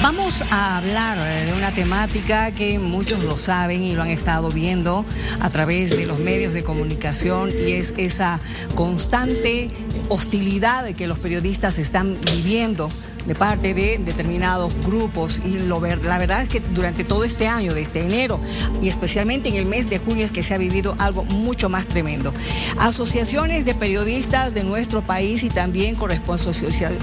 Vamos a hablar de una temática que muchos lo saben y lo han estado viendo a través de los medios de comunicación, y es esa constante hostilidad que los periodistas están viviendo de parte de determinados grupos. Y la verdad es que durante todo este año, desde enero y especialmente en el mes de junio, es que se ha vivido algo mucho más tremendo. Asociaciones de periodistas de nuestro país y también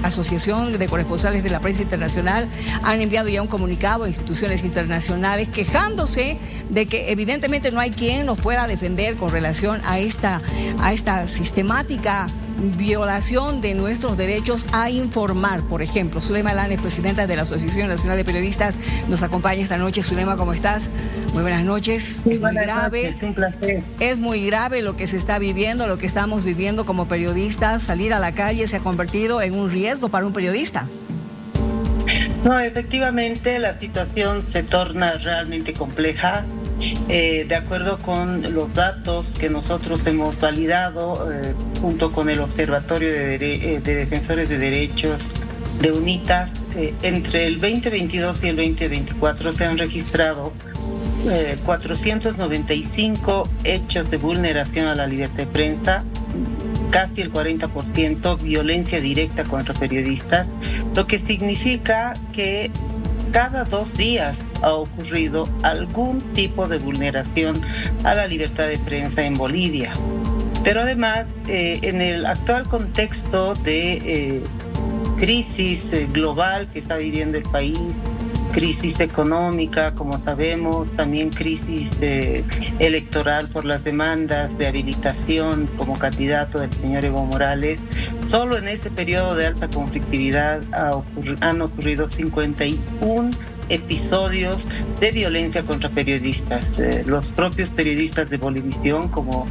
Asociación de Corresponsales de la Prensa Internacional han enviado ya un comunicado a instituciones internacionales quejándose de que evidentemente no hay quien los pueda defender con relación a esta sistemática violación de nuestros derechos a informar. Por ejemplo, Zulema Alanes, presidenta de la Asociación Nacional de Periodistas, nos acompaña esta noche. Zulema, ¿cómo estás? Muy buenas noches. Muy buenas noches, un placer. Es muy grave lo que se está viviendo, lo que estamos viviendo como periodistas. Salir a la calle se ha convertido en un riesgo para un periodista. No, efectivamente la situación se torna realmente compleja. De acuerdo con los datos que nosotros hemos validado junto con el Observatorio de Defensores de Derechos de UNITAS, entre el 2022 y el 2024 se han registrado 495 hechos de vulneración a la libertad de prensa, casi el 40% violencia directa contra periodistas, lo que significa que cada 2 días ha ocurrido algún tipo de vulneración a la libertad de prensa en Bolivia. Pero además, en el actual contexto de crisis global que está viviendo el país, crisis económica, como sabemos, también crisis electoral por las demandas de habilitación como candidato del señor Evo Morales, solo en ese periodo de alta conflictividad han ocurrido 51 episodios de violencia contra periodistas. Los propios periodistas de Bolivisión, como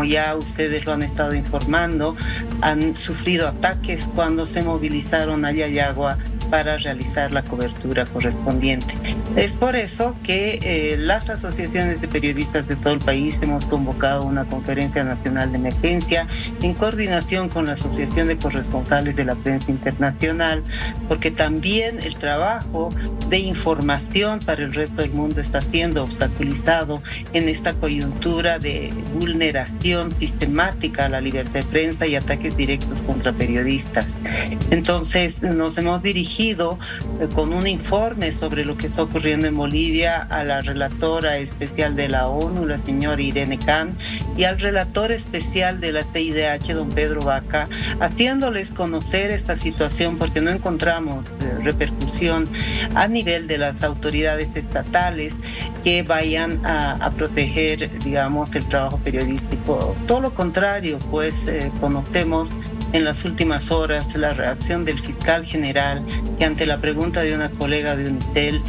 ya ustedes lo han estado informando, han sufrido ataques cuando se movilizaron a Yayagua para realizar la cobertura correspondiente. Es por eso que las asociaciones de periodistas de todo el país hemos convocado una conferencia nacional de emergencia en coordinación con la Asociación de Corresponsales de la Prensa Internacional, porque también el trabajo de información para el resto del mundo está siendo obstaculizado en esta coyuntura de vulneración sistemática a la libertad de prensa y ataques directos contra periodistas. Entonces nos hemos dirigido con un informe sobre lo que está ocurriendo en Bolivia a la relatora especial de la ONU, la señora Irene Khan, y al relator especial de la CIDH, don Pedro Vaca, haciéndoles conocer esta situación porque no encontramos repercusión a nivel de las autoridades estatales que vayan a proteger, digamos, el trabajo periodístico. Todo lo contrario, pues conocemos en las últimas horas la reacción del fiscal general, que ante la pregunta de una colega de Unitel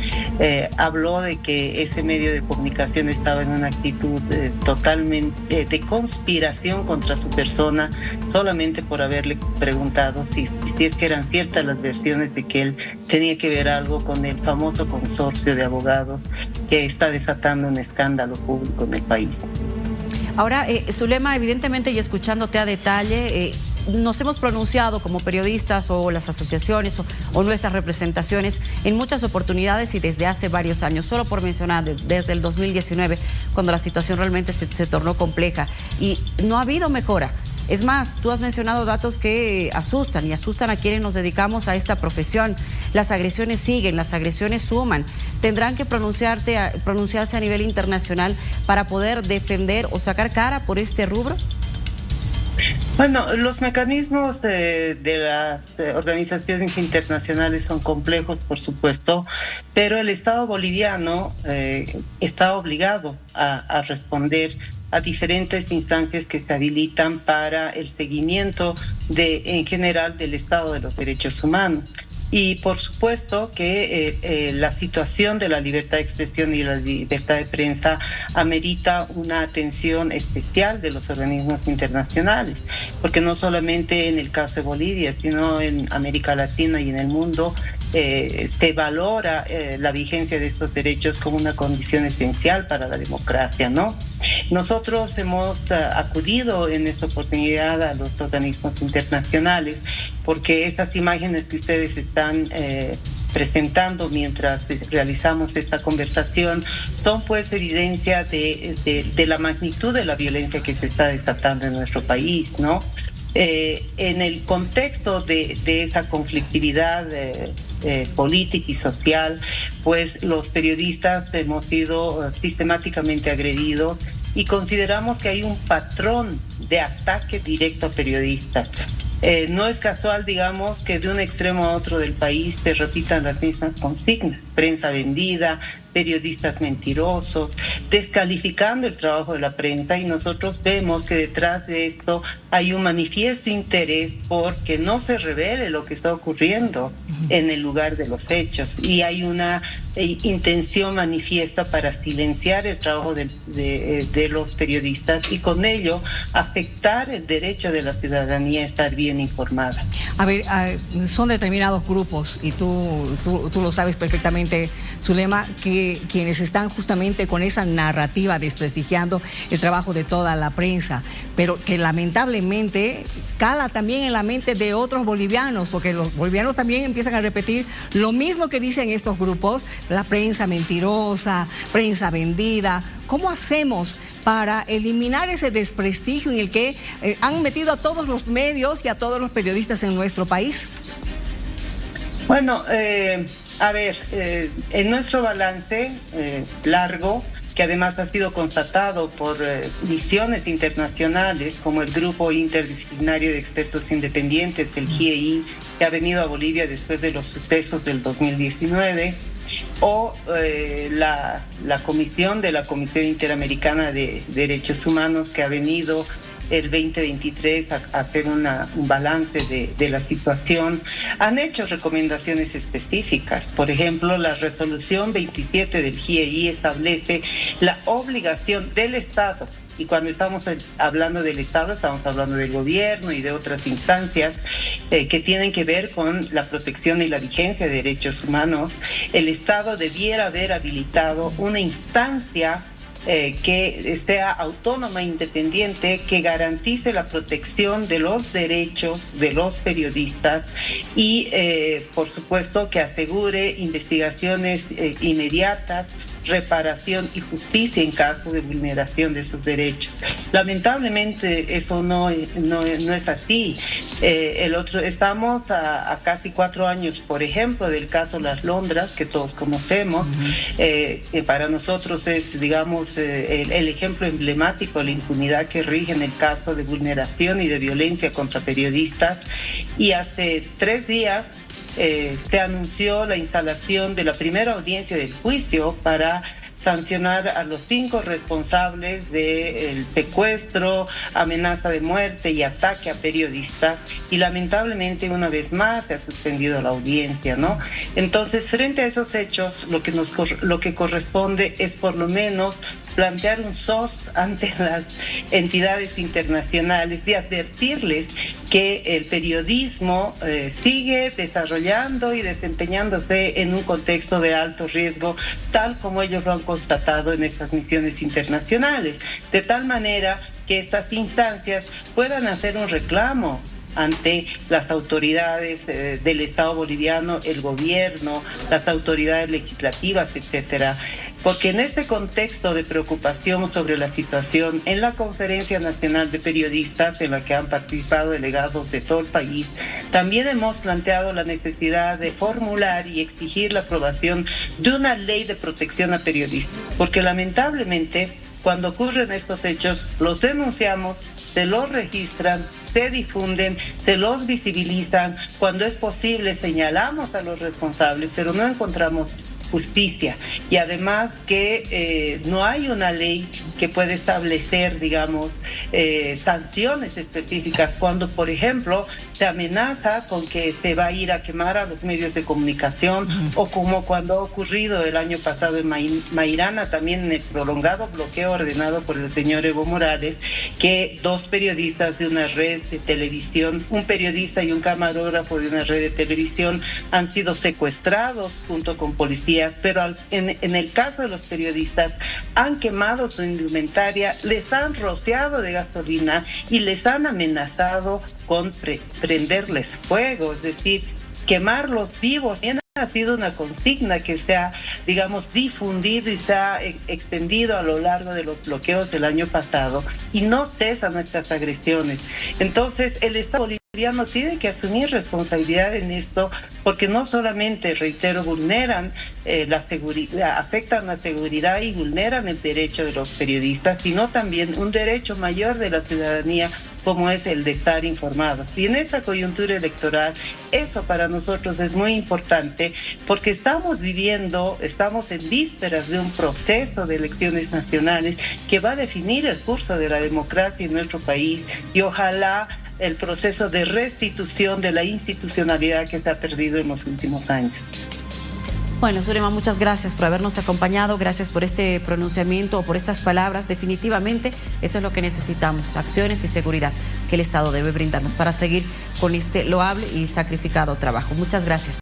habló de que ese medio de comunicación estaba en una actitud totalmente de conspiración contra su persona, solamente por haberle preguntado si es que eran ciertas las versiones de que él tenía que ver algo con el famoso consorcio de abogados que está desatando un escándalo público en el país. Ahora, Zulema, evidentemente, y escuchándote a detalle, nos hemos pronunciado como periodistas o las asociaciones o nuestras representaciones en muchas oportunidades y desde hace varios años, solo por mencionar, desde el 2019, cuando la situación realmente se tornó compleja y no ha habido mejora. Es más, tú has mencionado datos que asustan y asustan a quienes nos dedicamos a esta profesión. Las agresiones siguen, las agresiones suman. ¿Tendrán que pronunciarse a nivel internacional para poder defender o sacar cara por este rubro? Bueno, los mecanismos de las organizaciones internacionales son complejos, por supuesto, pero el Estado boliviano está obligado a responder a diferentes instancias que se habilitan para el seguimiento en general del estado de los derechos humanos. Y por supuesto que la situación de la libertad de expresión y la libertad de prensa amerita una atención especial de los organismos internacionales, porque no solamente en el caso de Bolivia, sino en América Latina y en el mundo se valora la vigencia de estos derechos como una condición esencial para la democracia, ¿no? Nosotros hemos acudido en esta oportunidad a los organismos internacionales porque estas imágenes que ustedes están presentando mientras realizamos esta conversación son pues evidencia de la magnitud de la violencia que se está desatando en nuestro país, ¿no? En el contexto de esa conflictividad política y social, pues los periodistas hemos sido sistemáticamente agredidos y consideramos que hay un patrón de ataque directo a periodistas. No es casual, digamos, que de un extremo a otro del país se repitan las mismas consignas: prensa vendida, periodistas mentirosos, descalificando el trabajo de la prensa, y nosotros vemos que detrás de esto hay un manifiesto interés por que no se revele lo que está ocurriendo en el lugar de los hechos, y hay una intención manifiesta para silenciar el trabajo de los periodistas y con ello afectar el derecho de la ciudadanía a estar bien informada. A ver, son determinados grupos, y tú lo sabes perfectamente, Zulema, que quienes están justamente con esa narrativa desprestigiando el trabajo de toda la prensa, pero que lamentablemente cala también en la mente de otros bolivianos, porque los bolivianos también empiezan a repetir lo mismo que dicen estos grupos: la prensa mentirosa, prensa vendida. ¿Cómo hacemos para eliminar ese desprestigio en el que han metido a todos los medios y a todos los periodistas en nuestro país? Bueno, a ver, en nuestro balance largo, que además ha sido constatado por misiones internacionales como el Grupo Interdisciplinario de Expertos Independientes, el GIEI, que ha venido a Bolivia después de los sucesos del 2019, o la comisión de la Comisión Interamericana de Derechos Humanos, que ha venido el 2023 a hacer un balance de la situación, han hecho recomendaciones específicas. Por ejemplo, la resolución 27 del GIEI establece la obligación del Estado, y cuando estamos hablando del Estado estamos hablando del gobierno y de otras instancias que tienen que ver con la protección y la vigencia de derechos humanos. El Estado debiera haber habilitado una instancia que sea autónoma e independiente, que garantice la protección de los derechos de los periodistas y, por supuesto, que asegure investigaciones inmediatas, reparación y justicia en caso de vulneración de esos derechos. Lamentablemente eso no es así. Estamos a casi 4 años, por ejemplo, del caso Las Londras, que todos conocemos. Para nosotros es, digamos, el ejemplo emblemático de la impunidad que rige en el caso de vulneración y de violencia contra periodistas. Y hace 3 días se anunció la instalación de la primera audiencia del juicio para sancionar a los 5 responsables del secuestro, amenaza de muerte y ataque a periodistas, y lamentablemente una vez más se ha suspendido la audiencia, ¿no? Entonces, frente a esos hechos, lo que corresponde es por lo menos plantear un SOS ante las entidades internacionales y advertirles que el periodismo sigue desarrollando y desempeñándose en un contexto de alto riesgo, tal como ellos lo han constatado en estas misiones internacionales, de tal manera que estas instancias puedan hacer un reclamo ante las autoridades del Estado boliviano, el gobierno, las autoridades legislativas, etcétera. Porque en este contexto de preocupación sobre la situación, en la Conferencia Nacional de Periodistas, en la que han participado delegados de todo el país, también hemos planteado la necesidad de formular y exigir la aprobación de una ley de protección a periodistas, porque lamentablemente cuando ocurren estos hechos los denunciamos, se los registran, se difunden, se los visibilizan, cuando es posible señalamos a los responsables, pero no encontramos justicia, y además que no hay una ley que pueda establecer, digamos, sanciones específicas cuando, por ejemplo, se amenaza con que se va a ir a quemar a los medios de comunicación, o como cuando ha ocurrido el año pasado en Mairana, también en el prolongado bloqueo ordenado por el señor Evo Morales, que 2 periodistas de una red de televisión, un periodista y un camarógrafo de una red de televisión, han sido secuestrados junto con policías, pero en el caso de los periodistas han quemado su indumentaria, les han rociado de gasolina y les han amenazado con prenderles fuego, es decir, quemarlos vivos. ha sido una consigna que se ha, digamos, difundido y se ha extendido a lo largo de los bloqueos del año pasado y no cesan nuestras agresiones. Entonces, el Estado boliviano tiene que asumir responsabilidad en esto, porque no solamente, reitero, vulneran la seguridad, afectan la seguridad y vulneran el derecho de los periodistas, sino también un derecho mayor de la ciudadanía, como es el de estar informados. Y en esta coyuntura electoral, eso para nosotros es muy importante, porque estamos en vísperas de un proceso de elecciones nacionales que va a definir el curso de la democracia en nuestro país, y ojalá el proceso de restitución de la institucionalidad que se ha perdido en los últimos años. Bueno, Zulema, muchas gracias por habernos acompañado, gracias por este pronunciamiento, por estas palabras. Definitivamente eso es lo que necesitamos, acciones y seguridad que el Estado debe brindarnos para seguir con este loable y sacrificado trabajo. Muchas gracias.